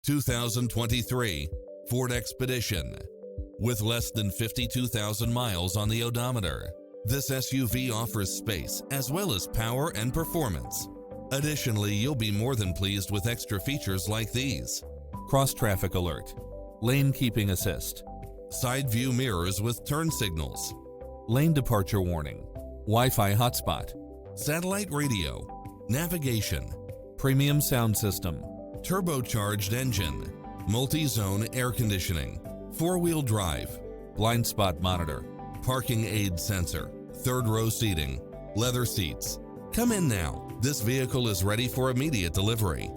2023 Ford Expedition. With less than 52,000 miles on the odometer, this SUV offers space as well as power and performance. Additionally, you'll be more than pleased with extra features like these: cross-traffic alert, lane keeping assist, side view mirrors with turn signals, lane departure warning, Wi-Fi hotspot, satellite radio, navigation, premium sound system, turbocharged engine, multi-zone air conditioning, four-wheel drive, blind spot monitor, parking aid sensor, third row seating, leather seats. Come in now. This vehicle is ready for immediate delivery.